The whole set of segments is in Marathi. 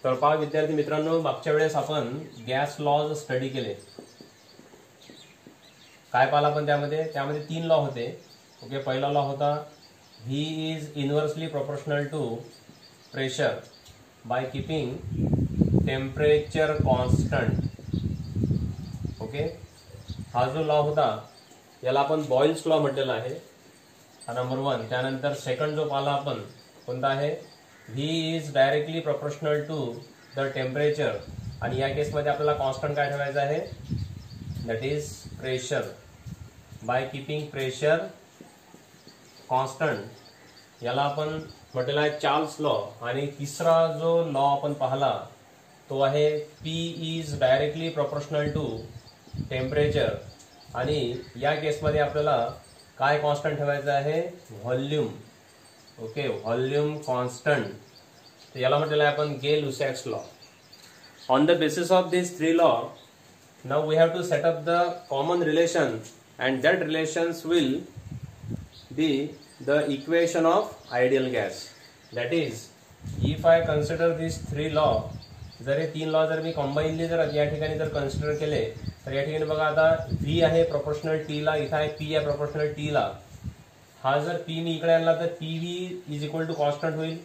तर पहा विद्यार्थी मित्रांनो, मागच्या वेळेस आपण गॅस लॉज स्टडी केले. काय पाहिलं आपण त्यामध्ये 3 लॉ होते. ओके, पहिला लॉ होता V is inversely proportional to pressure by keeping temperature constant. Okay, हा जो लॉ होता याला आपण बॉइल्स लॉ म्हटलेला आहे, हा नंबर 1. त्यानंतर सेकंड जो पाहिला आपण कोणता आहे, V is directly proportional to the temperature, आणि या केसमध्ये आपल्याला कॉन्स्टंट काय ठेवायचं आहे, that is pressure by keeping pressure constant. याला आपण म्हटलेला आहे चार्ल्स लॉ. आणि तिसरा जो लॉ आपण पाहिला तो आहे P is directly proportional to temperature, आणि या केसमध्ये आपल्याला काय कॉन्स्टंट ठेवायचं आहे, व्हॉल्यूम. Okay, volume constant. तर याला म्हटलेलं आहे आपण Gay-Lussac's law. On the basis of this 3 law, now we have to set up the common relation, and that relations will be the equation of ideal gas. That is, if I consider these 3 law, जर हे 3 लॉ जर मी कॉम्बाइनली जर या ठिकाणी जर कन्सिडर केले तर या ठिकाणी बघा, आता V आहे प्रोपोर्शनल T ला, इथं आहे P आहे प्रोपोर्शनल T ला. हा जर P मी इकडे आणला तर PV is equal to constant होईल.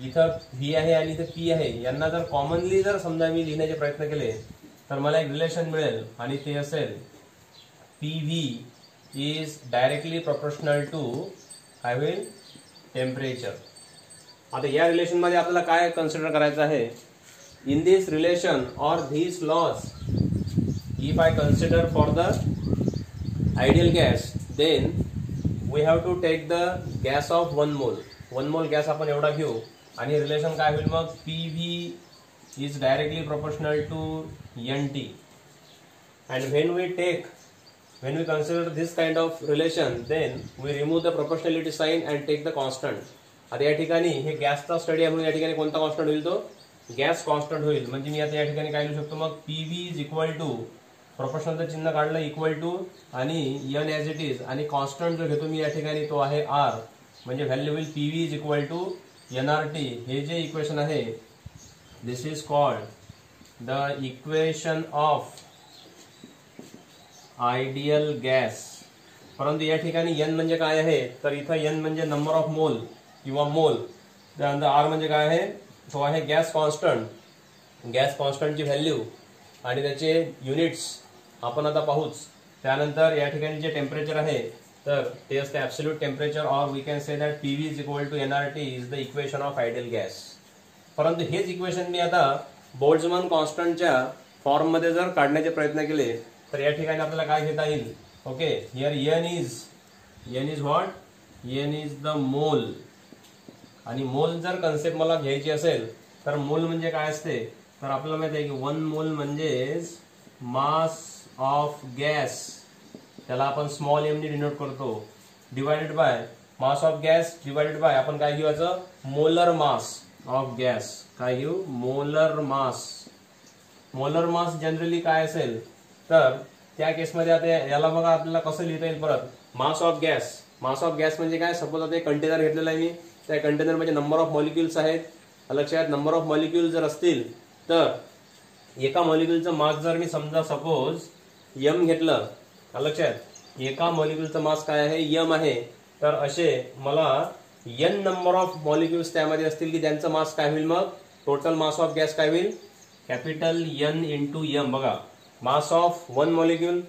इथं V आहे आणि इथं P आहे, यांना जर कॉमनली जर समजा मी लिहिण्याचे प्रयत्न केले तर मला एक रिलेशन मिळेल, आणि ते असेल PV is directly proportional to काय होईल, टेम्परेचर. आता या रिलेशन मध्ये आपल्याला काय कन्सिडर करायचं आहे, इन दिस रिलेशन और these laws, if I consider for the ideal gas, then we have to take the gas of 1 mole. 1 mole gas आपण एवढा घेऊ, आणि रिलेशन काय होईल मग, PV is directly proportional to NT. And when we consider this kind of relation, then we remove the proportionality sign and take the constant. आता या ठिकाणी हे गॅसचा स्टडी आहे म्हणून या ठिकाणी कोणता कॉन्स्टंट होईल, तो गॅस कॉन्स्टंट होईल. म्हणजे मी आता या ठिकाणी काय लिहू शकतो मग, PV इज इक्वल टू, प्रोपोर्शनलचं चिन्ह काढलं, इक्वल टू आणि N ॲज इट इज, आणि कॉन्स्टंट जो घेतो मी या ठिकाणी तो आहे R. म्हणजे व्हॅल्यू होईल PV is equal to NRT. हे जे इक्वेशन आहे, this is called the equation of ideal gas. परंतु या ठिकाणी N म्हणजे काय आहे, तर इथं N म्हणजे नंबर ऑफ मोल किंवा मोल. त्यानंतर R म्हणजे काय आहे, तो आहे गॅस कॉन्स्टंट. गॅस कॉन्स्टंटची व्हॅल्यू आणि त्याचे युनिट्स आपण आता पाहूच. त्यानंतर या ठिकाणी जे टेम्परेचर आहे तर ते असते absolute temperature, or we can say that PV is equal to NRT is the equation of ideal gas. परंतु हेच इक्वेशन मी आता बोल्ट्झमन कॉन्स्टंटच्या फॉर्म मध्ये जर काढण्याचे प्रयत्न केले तर या ठिकाणी आपल्याला काय घेता येईल. Okay, here N is what, N is the mole. आणि मोल जर कन्सेप्ट मला घ्यायची असेल तर मोल म्हणजे काय असते, तर आपल्याला माहिती आहे की 1 मोल म्हणजे मास ऑफ गॅस, त्याला आपण स्मॉल m ने डिनोट करतो, divided by mass of gas divided by आपण काय घेऊ, याचं मोलर मास ऑफ गॅस. काय घेऊ, molar mass. Molar mass generally काय असेल, तर त्या केसमध्ये आता याला बघा आपल्याला कसं लिहिता येईल परत, mass of gas. Mass of gas म्हणजे काय, सपोज आता एक कंटेनर घेतलेला आहे मी, त्या कंटेनर मध्ये नंबर ऑफ मॉलिक्युल्स आहेत. लक्षात, नंबर ऑफ मॉलिक्युल जर असतील तर एका मॉलिक्युलचं मास जर मी समजा सपोज M घेतलं, लक्षात, एका मॉलिक्युलचं मास काय आहे, M आहे. तर असे मला N नंबर ऑफ मॉलिक्युल्स त्यामध्ये असतील की त्यांचं मास काय होईल, मग टोटल मास ऑफ गॅस काय होईल, कॅपिटल N इंटू M. बघा, मास ऑफ 1 मॉलिक्यूल,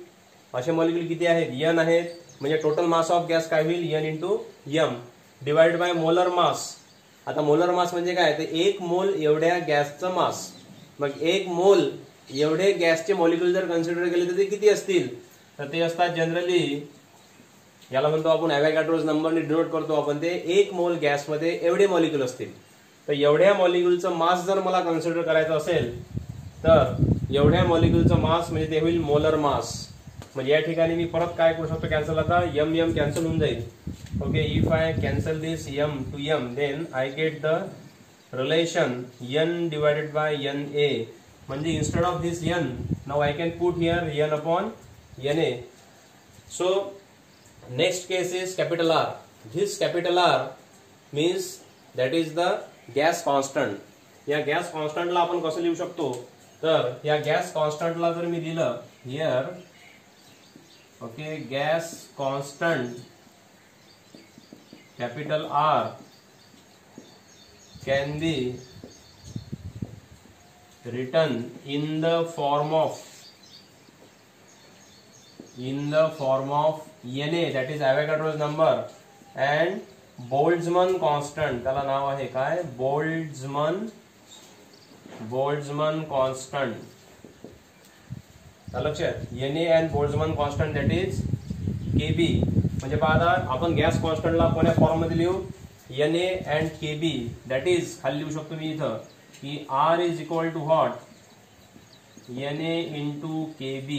असे मॉलिक्यूल किती आहेत, N आहेत, म्हणजे टोटल मास ऑफ गॅस काय होईल, N into M divided by molar mass. आता मोलर मास म्हणजे काय, तर 1 मोल एवढ्या गॅसचं मास. मग 1 मोल एवढे गॅसचे मॉलिक्यूल जर कन्सिडर केले तर ते किती असतील, तर ते असतात जनरली, याला म्हणतो आपण ॲव्होगॅड्रोज नंबरने डिनोट करतो आपण, ते 1 मोल गॅसमध्ये एवढे मॉलिक्यूल असतील. तर एवढ्या मॉलिक्यूलचं मास जर मला कन्सिडर करायचं असेल तर एवढ्या मॉलिक्यूलचं मास म्हणजे ते होईल मोलर मास. म्हणजे या ठिकाणी मी परत काय करू शकतो, कॅन्सल, आता M कॅन्सल होऊन जाईल. Okay, if I cancel this M to M, then I get the relation N divided by NA. म्हणजे instead of this N, now I can put here N upon NA. So next case is capital R. This capital R means that is the gas constant. या गॅस कॉन्स्टंटला आपण कसं लिहू शकतो, तर या गॅस कॉन्स्टंटला जर मी लिहिलं here, okay, gas constant capital R can be written in the form of Na, that is Avogadro's number, and Boltzmann constant, त्याला नाव आहे काय, Boltzmann constant. लक्षात, Na and Boltzmann constant, that is Kb. म्हणजे पाहता आपण गॅस कॉन्स्टंटला कोण्या फॉर्म मध्ये लिहू, Na and Kb, that is खाली लिहू शकतो मी इथं की R is equal to what, Na into Kb.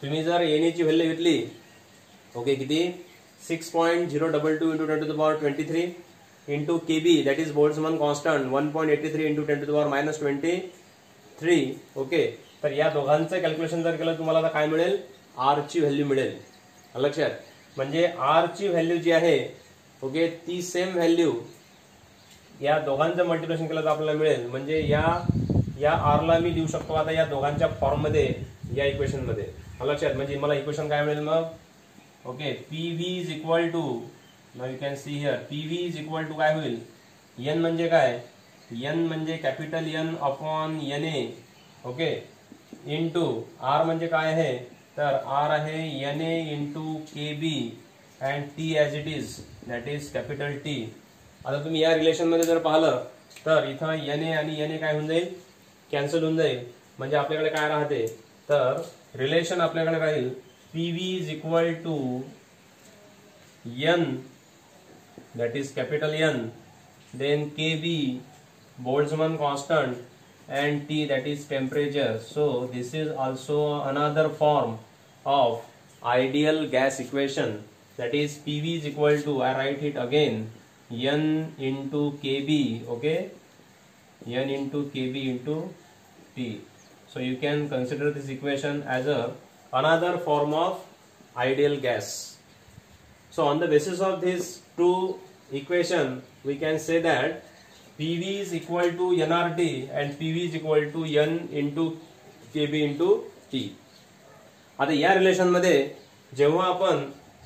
तुम्ही जर Na ची व्हॅल्यू घेतली, ओके, किती 6.022 into 10 to the power 23 into Kb, that is Boltzmann constant 1.83 into 10 to the power -23. Okay, तर या दोघांचं कॅल्क्युलेशन जर केलं तुम्हाला आता काय मिळेल, R ची व्हॅल्यू मिळेल. लक्षात, म्हणजे R ची व्हॅल्यू जी आहे, ओके, ती सेम व्हॅल्यू या दोघांचं मल्टिप्लिकेशन केलं तर आपल्याला मिळेल. म्हणजे या आर ला मी लिहू शकतो आता या दोघांच्या फॉर्म मध्ये, या इक्वेशन मध्ये. लक्षात, म्हणजे मला इक्वेशन काय मिळेल मग, okay, PV is equal to, now you can see here, PV is equal to काय होईल, एन म्हणजे काय, एन म्हणजे capital N upon Na, okay, into R म्हणजे काय आहे, तर आर आहे Na into Kb and T as it is, that is capital T. आता तुम्ही या रिलेशन मध्ये जर पाहिलं तर इथं Na आणि Na काय होऊन जाईल, कॅन्सल होऊन जाईल. म्हणजे आपल्याकडे काय राहते, तर रिलेशन आपल्याकडे राहील PV is equal to N, that is capital N, then Kb Boltzmann constant and T, that is temperature. So this is also another form of ideal gas equation, that is PV is equal to, I write it again, N into Kb, okay, N into Kb into T. So you can consider this equation as another form of ideal gas. So on the basis of these two equation, we can say that PV is equal to nRT and PV is equal to N into Kb into T. आता या रिलेशन मध्ये जेव्हा आपण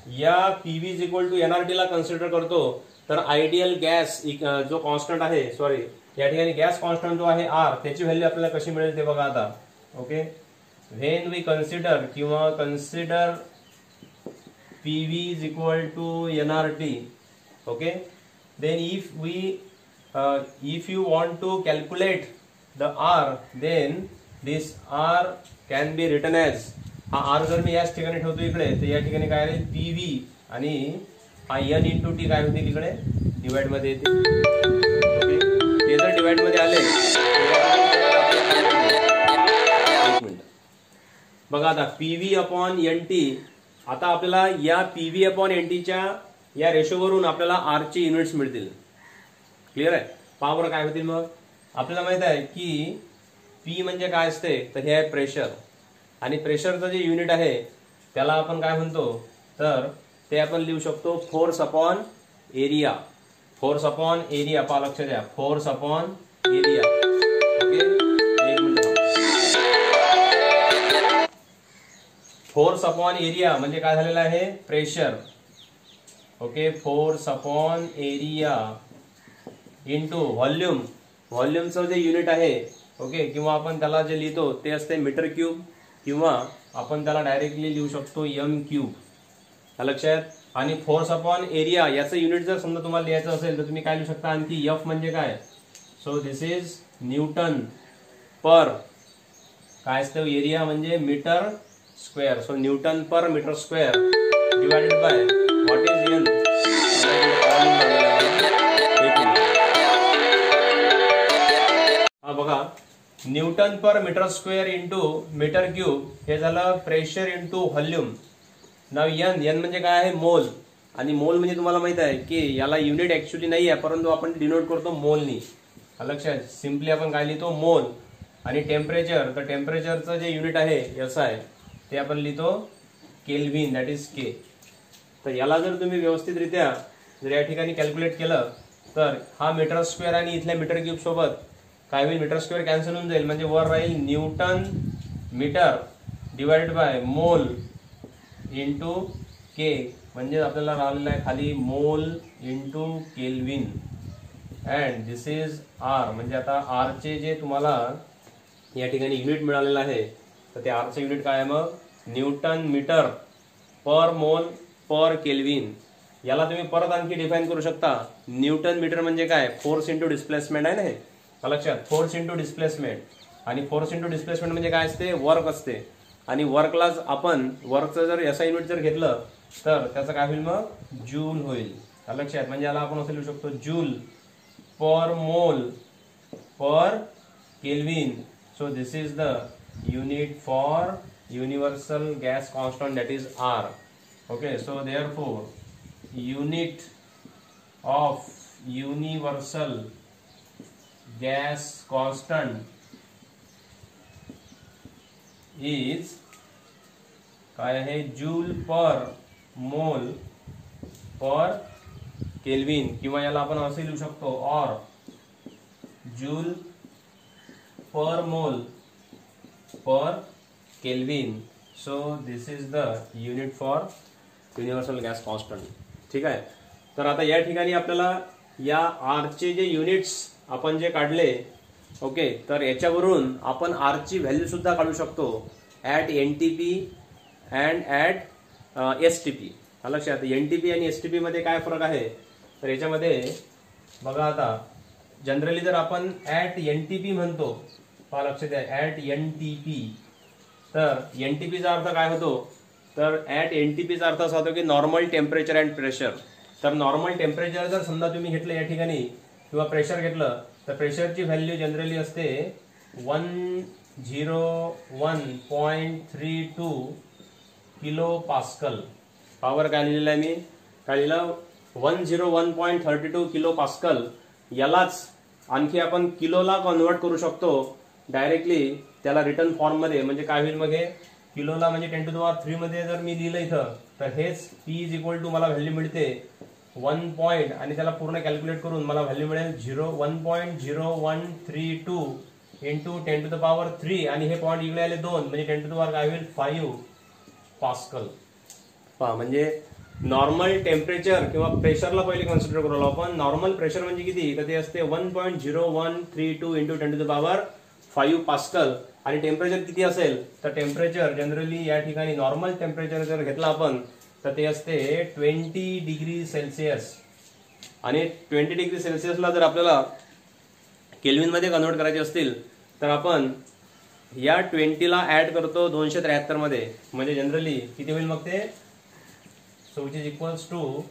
या PV is equal to NRT ला कन्सिडर करतो, तर आयडियल गॅस जो कॉन्स्टंट आहे, सॉरी, या ठिकाणी गॅस कॉन्स्टंट जो आहे आर, त्याची व्हॅल्यू आपल्याला कशी मिळेल ते बघा आता. Okay, when we consider PV is equal to NRT, okay, then if you want to calculate the R, then this R can be written as, हा आर जर मी याच ठिकाणी ठेवतो इकडे, तर या ठिकाणी काय राहील पीव्ही, आणि हा एन इंटू टी काय होतील इकडे डिवाइड मध्ये येते. ओके, ते जर डिवाइड मध्ये आले, एक मिनिट बघा आता, पीव्ही अपॉन एन टी. आता आपल्याला या पीव्ही अपॉन एन टीच्या या रेशोवरून आपल्याला आर चे युनिट्स मिळतील. क्लिअर आहे, पहा बरं काय होतील मग. आपल्याला माहित आहे की पी म्हणजे काय असते, तर हे आहे प्रेशर, आणि प्रेशरचं जे युनिट आहे त्याला आपण काय म्हणतो, तर ते आपण लिहू शकतो force upon area. Force upon area, पहा लक्ष द्या, फोर्स अपॉन एरिया. ओके, एक मिनिट, फोर्स अपॉन एरिया म्हणजे काय झालेलं आहे, pressure. Okay, force upon area into volume. व्हॉल्यूमचं जे युनिट आहे, ओके, किंवा आपण त्याला जे लिहितो ते असते मीटर क्यूब, किंवा आपण त्याला डायरेक्टली लिहू शकतो एम क्यूब. लक्षात, आणि फोर्स अपॉन एरिया याचं युनिट जर समजा तुम्हाला लिहायचं असेल तर तुम्ही काय लिहू शकता आणखी, एफ म्हणजे काय, so this is newton per, काय असतं एरिया म्हणजे metre square. So newton per metre square divided by what is N. हा बघा, newton per metre square into metre cube, हे झालं प्रेशर इंटू व्हॉल्यूम. नाव एन म्हणजे काय आहे, मोल. आणि मोल म्हणजे तुम्हाला माहित आहे की याला युनिट ऍक्च्युअली नाही आहे, परंतु आपण डिनोट करतो मोलनी. लक्षात, सिम्पली आपण काय लिहितो, मोल. आणि टेम्परेचर, तर टेम्परेचरचं जे युनिट आहे SI, ते आपण लिहितो केल्व्हिन, दॅट इज के. तर याला जर तुम्ही व्यवस्थितरित्या जर या ठिकाणी कॅल्क्युलेट केलं तर हा मीटर स्क्वेअर आणि इथल्या मीटर क्यूब सोबत काय होईल, मीटर स्क्वेअर कॅन्सल होऊन जाईल, म्हणजे वर राहील newton metre divided by mole into K, म्हणजे आपल्याला राहिलेलं आहे खाली mole into kelvin and this is R. म्हणजे आता आर चे जे तुम्हाला या ठिकाणी युनिट मिळालेलं आहे, तर ते आरचे युनिट काय आहे मग, न्यूटन मीटर पर मोल पर केल्विन. याला तुम्ही परत आणखी डिफाईन करू शकता. न्यूटन मीटर म्हणजे काय, फोर्स इंटू डिस्प्लेसमेंट आहे ना, हे लक्षात, फोर्स इंटू डिस्प्लेसमेंट. आणि फोर्स इंटू डिस्प्लेसमेंट म्हणजे काय असते, वर्क असते. आणि वर्कलाच आपण वर्कचं जर एसआय युनिट जर घेतलं तर त्याचं काय होईल मग, जूल होईल. लक्षात, म्हणजे याला आपण असं लिहू शकतो, जूल पर मोल पर kelvin. So this is the unit for universal gas constant, that is R. Okay, so therefore unit of universal gas constant is काय आहे, जूल पर मोल पर केल्विन, किंवा याला आपण असे लिहू शकतो, और जूल पर मोल पर kelvin. So this is the unit for universal gas constant. ठीक आहे. तर आता या ठिकाणी आपल्याला या आरचे जे युनिट्स आपण जे काढले, ओके, तर याच्यावरून आपण आरची व्हॅल्यू सुद्धा काढू शकतो at NTP and at STP. लक्षात, एनटीपी आणि एसटीपी मध्ये काय फरक आहे, तर याच्यामध्ये बघा, आता जनरली जर आपण ॲट एनटीपी म्हणतो, पहा लक्षात द्या, ॲट एनटीपी, तर एनटीपीचा अर्थ काय होतो, तर ॲट एनटीपीचा अर्थ असा होतो की नॉर्मल टेम्परेचर अँड प्रेशर. तर नॉर्मल टेम्परेचर जर समजा तुम्ही घेतलं या ठिकाणी, किंवा प्रेशर घेतलं, तर प्रेशरची व्हॅल्यू जनरली असते 101.32 किलो पास्कल. पावर काय लिहिलेलं आहे मी, काय लिहिलं, 101.32 किलो पास्कल. यालाच आणखी आपण किलोला कन्वर्ट करू शकतो डायरेक्टली त्याला रिटर्न फॉर्म मध्ये. म्हणजे काय होईल मग, हे किलोला म्हणजे 10⁻³ मध्ये जर मी लिहिलं इथं, तर हेच P इज इक्वल टू मला व्हॅल्यू मिळते 1 पॉईंट, आणि त्याला पूर्ण कॅल्क्युलेट करून मला व्हॅल्यू मिळेल 1.0132 इंटू 10⁻³ आणि हे पॉईंट इकडे आले 2, म्हणजे 10⁻³ काय होईल 5 पास्कल. पहा, म्हणजे नॉर्मल टेम्परेचर किंवा प्रेशरला पहिले कन्सिडर करू आपण. नॉर्मल प्रेशर म्हणजे किती, तर ते असते 1.0132 इंटू 10⁻5 पास्कल. आणि टेम्परेचर किती असेल, तर टेम्परेचर जनरली या ठिकाणी नॉर्मल टेम्परेचर जर घेतलं आपण, तर ते असते 20 डिग्री सेल्सिअस. आणि 20 डिग्री सेल्सिअसला जर आपल्याला केल्विन मध्ये कन्वर्ट करायचे असतील, तर आपण या 20ला ऍड करतो 273 मध्ये, म्हणजे जनरली किती होईल मग ते, so which is equals to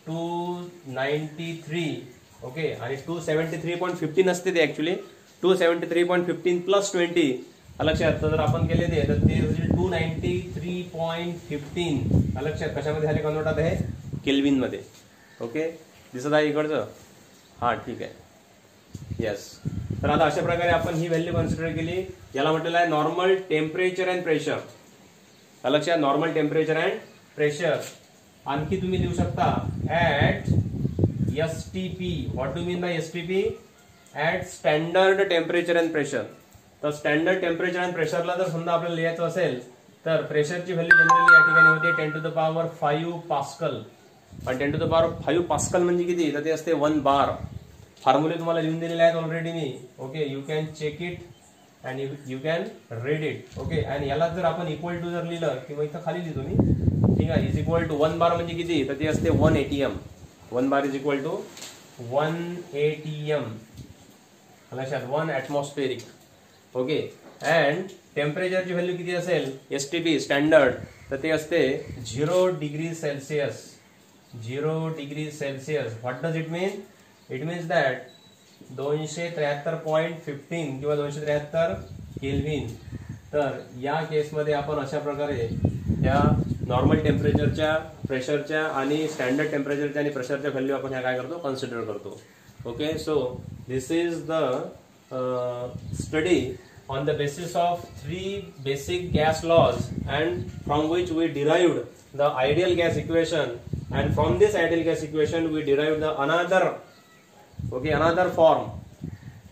293. Okay, आणि 273.15 असते ते ऍक्च्युली, 273.15 प्लस 20. लक्षात, तर आपण केले ते, तर ते 293.15. लक्षात, कशामध्ये झाले कन्वर्ट आता हे, केल्विन मध्ये. ओके, दिसत आहे इकडचं, हा ठीक आहे, येस. तर आता अशा प्रकारे आपण ही व्हॅल्यू कन्सिडर केली. याला म्हटलेलं आहे नॉर्मल टेम्परेचर अँड प्रेशर. लक्षात, नॉर्मल टेम्परेचर अँड प्रेशर. आणखी तुम्ही लिहू शकता at STP. What do mean by STP, at standard temperature and pressure. तर स्टँडर्ड टेम्परेचर अँड प्रेशरला जर समजा आपल्याला लिहायचं असेल, तर प्रेशरची व्हॅल्यू जनरली या ठिकाणी होते 10⁻5 पास्कल. आणि 10⁻5 पास्कल म्हणजे किती, तर ते असते 1 बार. फॉर्म्युले तुम्हाला लिहून दिलेले आहेत ऑलरेडी मी. Okay, you can check it and you can read it. Okay, आणि याला जर आपण इक्वल टू जर लिहिलं, किंवा इथं खाली लिहितो मी, ठीक आहे, इज इक्वल टू 1 बार म्हणजे किती, तर ते असते 1 ATM. 1 bar is equal to 1 ATM. लक्षात, 1 ॲटमॉस्फेरिक. ओके, अँड टेम्परेचरची व्हॅल्यू किती असेल, एसटीपी स्टँडर्ड, तर ते असते 0 degree Celsius. 0 degree Celsius. What does it mean, it means that 273.15 किंवा 273 केल्विन. तर या केसमध्ये आपण अशा प्रकारे या नॉर्मल टेम्परेचरच्या, प्रेशरच्या आणि स्टँडर्ड टेम्परेचरच्या आणि प्रेशरच्या व्हॅल्यू आपण ह्या काय करतो, कन्सिडर करतो. Okay, so this is the study on the basis of 3 basic gas laws, and from which we derived the ideal gas equation, and from this ideal gas equation we derived the another form.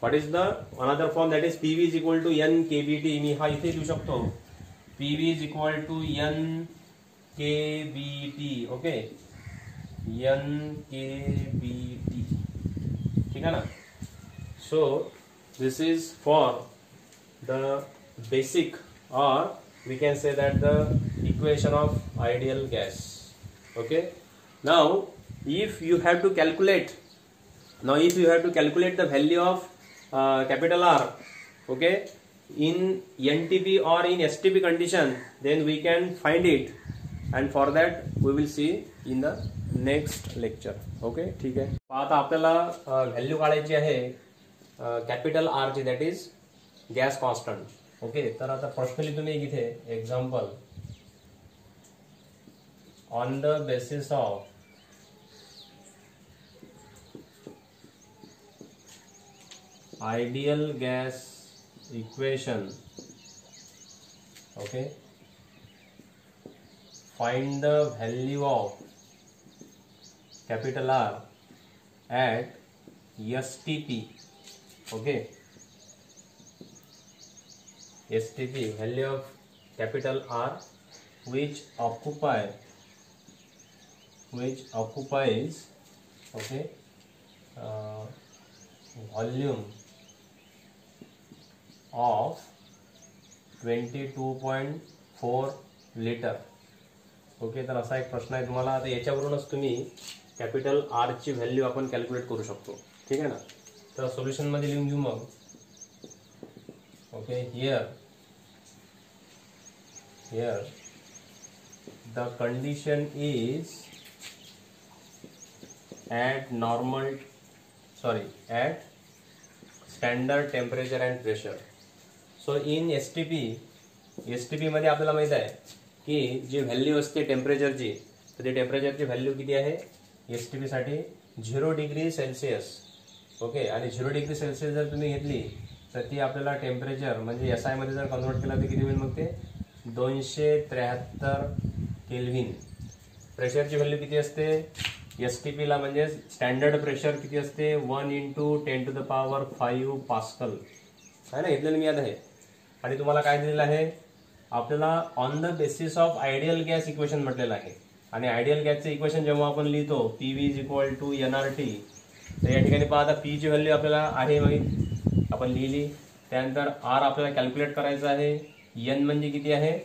What is the another form that is PV is equal to N KBT. मी हा इथे लिहू शकतो PV is equal to N KBT. Okay, N KBT, ठीक है ना. So this is for the basic, or we can say that the equation of ideal gas. Okay, now if you have to calculate the value of capital R, okay, in NTP or in STP condition, then we can find it, and for that we will see in the next lecture. Okay, ठीक आहे. आता आपल्याला व्हॅल्यू काढायची आहे कॅपिटल R ची, that is gas constant. Okay, तर आता प्रश्न लिहितो मी इथे example. On the basis of ideal gas equation, okay, find the value of capital R at STP. Okay, STP, value of capital R, which occupies okay, volume of 22.4 litre. Okay, तर असा एक प्रश्न आहे तुम्हाला. आता याच्यावरूनच तुम्ही कॅपिटल R ची व्हॅल्यू आपण कॅल्क्युलेट करू शकतो, ठीक आहे ना. तर सोल्युशन मध्ये लिहून घेऊ मग. Okay, here the condition is at standard temperature and pressure. So in STP मध्ये आपल्याला माहित आहे की जी व्हॅल्यू असते टेम्परेचरची, तर ते टेम्परेचरची व्हॅल्यू किती आहे STP साठी 0 डिग्री सेल्सिअस. ओके, आणि 0 डिग्री सेल्सिअस जर तुम्ही घेतली तर ती आपल्याला टेम्परेचर म्हणजे SI मध्ये जर कन्वर्ट केला तर किती होईल मग ते 273 केल्व्हिन. प्रेशरची व्हॅल्यू किती असते STP ला, म्हणजे स्टँडर्ड प्रेशर किती असते 1 × 10⁵ पास्कल आहे ना, घेतलेलं मी याद आहे. आणि तुम्हाला काय दिलेलं आहे आपल्याला on the basis of ideal gas equation म्हटलेलं आहे. आणि आयडियल गॅसचे इक्वेशन जेव्हा आपण लिहितो PV is equal to NRT, तर या ठिकाणी पहा आता P ची व्हॅल्यू आपल्याला आहे माहिती, आपण लिहिली. त्यानंतर R आपल्याला कॅल्क्युलेट करायचं आहे. N म्हणजे किती आहे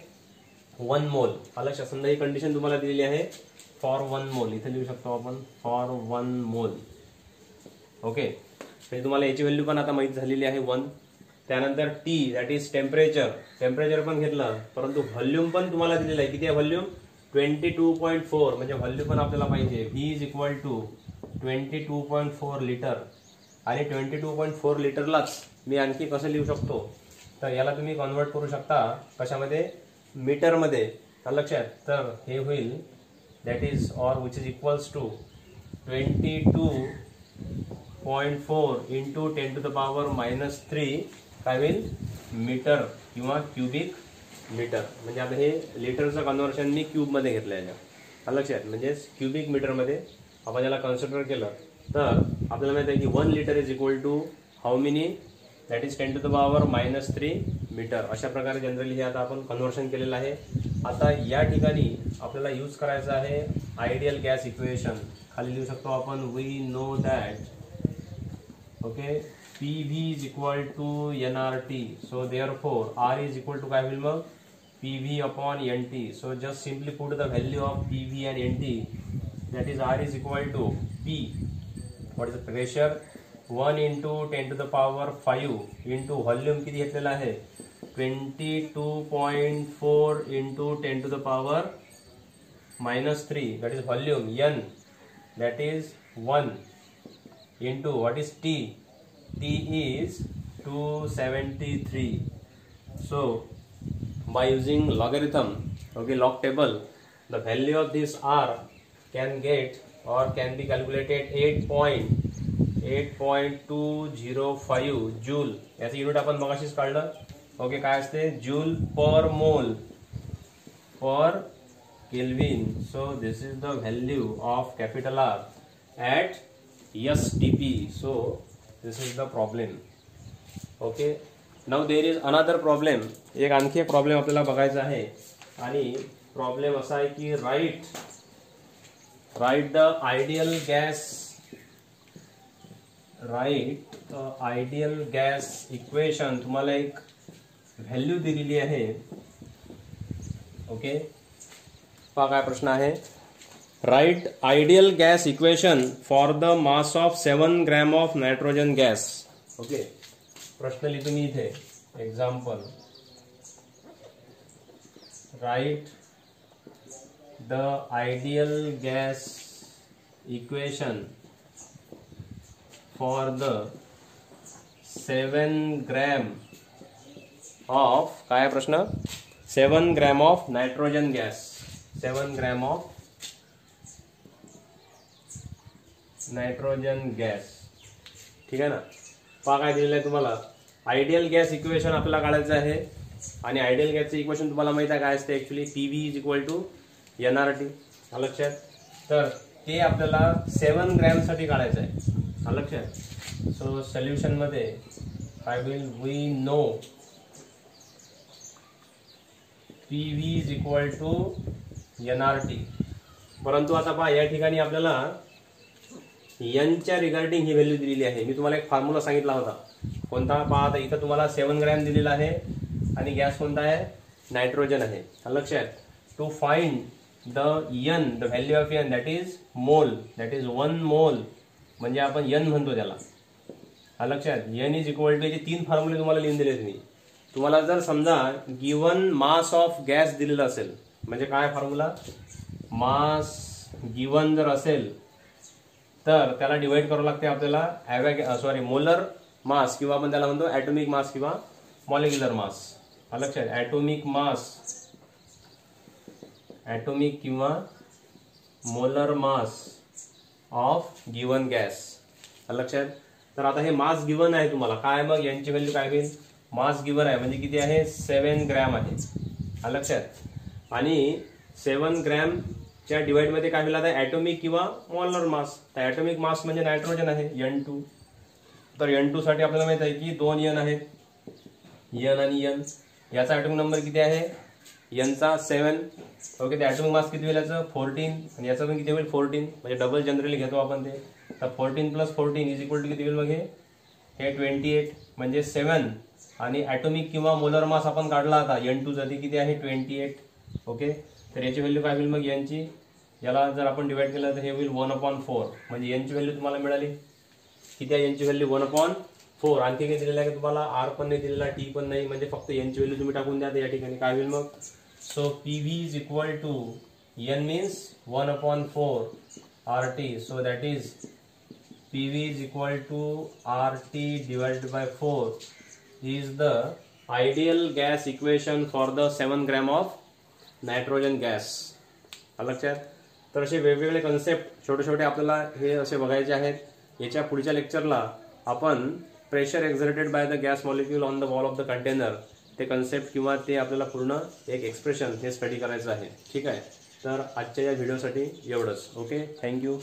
1 मोल. अलग समजा ही कंडिशन तुम्हाला दिलेली आहे फॉर 1 मोल, इथे लिहू शकतो आपण फॉर 1 मोल. ओके, म्हणजे तुम्हाला याची व्हॅल्यू पण आता माहिती झालेली आहे 1. त्यानंतर T दॅट इज टेम्परेचर पण घेतलं, परंतु व्हॉल्यूम पण तुम्हाला दिलेलं आहे. किती आहे व्हॉल्यूम 22.4, म्हणजे व्हॉल्यूम पण आपल्याला पाहिजे. V is equal to 22.4 litre. आणि 22.4 लिटरलाच मी आणखी कसं लिहू शकतो, तर याला तुम्ही कन्वर्ट करू शकता कशामध्ये मीटरमध्ये. तर लक्षात, तर हे होईल that is or which is equals to 22.4 × 10⁻³ काय होईल मीटर किंवा क्युबिक मीटर. म्हणजे आता हे लिटरचं कन्व्हर्शन मी क्यूबमध्ये घेतलं आहे. लक्षात, म्हणजे क्युबिक मीटरमध्ये आपण याला कन्सिडर केलं तर आपल्याला माहिती आहे की 1 litre is equal to how many, that is 10⁻³ metre. अशा प्रकारे जनरली हे आता आपण कन्व्हर्शन केलेलं आहे. आता या ठिकाणी आपल्याला यूज करायचं आहे आयडियल गॅस इक्वेशन. खाली लिहू शकतो आपण we know that okay PV is equal to NRT. So therefore R is equal to काय होईल मग PV upon NT. So just simply put the value of PV and NT, that is R is equal to P, what is the pressure 1 × 10⁵ into volume किती घेतलेला आहे 22.4 × 10⁻³ that is volume. N that is 1 into what is T is 273. So by using logarithm, okay, log table, the value of this R can get or can be calculated 8.205 joule. याचं युनिट आपण मगाशीच काढलं. ओके, काय असते जूल पर मोल पर kelvin. So this is the value of capital R at STP. So this is the problem. Okay, now there is another problem. एक आणखी एक प्रॉब्लेम आपल्याला बघायचा आहे आणि प्रॉब्लेम असा आहे की right the ideal gas equation. तुम्हाला एक व्हॅल्यू दिलेली आहे. ओके, पहा काय प्रश्न आहे. Write ideal gas equation for the mass of 7 gram of nitrogen gas. Okay, प्रश्न लिहितो मी इथे. Example, write the ideal gas equation for the 7 gram of, काय प्रश्न, 7 gram of nitrogen gas. 7 gram of nitrogen gas. ठीक आहे ना. पहा काय दिलेलं आहे तुम्हाला. आयडियल गॅस इक्वेशन आपल्याला काढायचं आहे आणि आयडियल गॅसचं इक्वेशन तुम्हाला माहिती आहे काय असते actually. PV is equal to NRT. लक्षात. तर ते आपल्याला 7 ग्रॅमसाठी काढायचं आहे. लक्षात. सो सोल्युशन मध्ये काय होईल, we know PV is equal to NRT. परंतु आता पहा या ठिकाणी आपल्याला एनच्या रिगार्डिंग ही व्हॅल्यू दिलेली आहे. मी तुम्हाला एक फॉर्म्युला सांगितला होता. कोणता, पहा आता इथं तुम्हाला 7 ग्रॅम दिलेला आहे आणि गॅस कोणता आहे, नायट्रोजन आहे. लक्षात. To find the value of N, that is mole, that is 1 mole, म्हणजे आपण एन म्हणतो त्याला. लक्षात. एन इज इक्वल टू, याचे 3 फॉर्म्युले तुम्हाला लिहून दिले मी. तुम्हाला जर समजा गिवन मास ऑफ गॅस दिलेला असेल, म्हणजे काय फॉर्म्युला, मास गिवन जर असेल तर त्याला डिवाइड करावं लागते आपल्याला मोलर मास, किंवा आपण त्याला म्हणतो ॲटॉमिक मास किंवा मॉलिक्युलर मास. लक्षात. ॲटॉमिक किंवा molar mass of given gas. लक्षात. तर आता हे मास गिवन आहे तुम्हाला काय, मग यांची व्हॅल्यू काय होईल, मास गिवन आहे म्हणजे किती आहे, 7 ग्रॅम आहे. लक्षात. आणि 7 ग्रॅम च्या डिवाइड मध्ये काय मिळालं आहे, ॲटॉमिक किंवा मॉलर मास. तर ॲटॉमिक मास म्हणजे नायट्रोजन आहे, N2. तर N2 साठी आपल्याला माहित आहे की 2 N आहेत, N आणि N. याचा ॲटॉमिक नंबर किती आहे, N चा 7. ओके, ते ॲटॉमिक मास किती होईल याचं, 14. आणि याचा पण किती होईल, 14. म्हणजे डबल जनरली घेतो आपण ते. तर 14 + 14 इज इक्वल टू किती होईल, मग हे 28. म्हणजे 7. आणि ॲटॉमिक किंवा मोलर मास आपण काढला आता N2 चा, किती आहे, 28. ओके, तर याची व्हॅल्यू काय होईल मग यांची, याला जर आपण डिवाइड केलं तर हे होईल 1/4. म्हणजे यांची व्हॅल्यू तुम्हाला मिळाली किती आहे, यांची व्हॅल्यू 1/4. आणखी काही दिलेलं आहे का तुम्हाला, R पण नाही दिलेला, T पण नाही, म्हणजे फक्त यांची व्हॅल्यू तुम्ही टाकून द्या. या ठिकाणी काय होईल मग, so PV is equal to N means 1/4 RT. So that is PV is equal to RT divided by 4 is the ideal gas equation for the 7 gram of nitrogen gas. लक्षात. तर असे वेगवेगळे कन्सेप्ट छोटे छोटे आपल्याला हे असे बघायचे आहेत. याच्या पुढच्या लेक्चरला आपण pressure exerted by the gas molecule on the wall of the container, ते कन्सेप्ट किंवा ते आपल्याला पूर्ण एक एक्सप्रेशन हे स्टडी करायचं आहे. ठीक आहे. तर आजच्या या व्हिडिओसाठी एवढंच. Okay, thank you.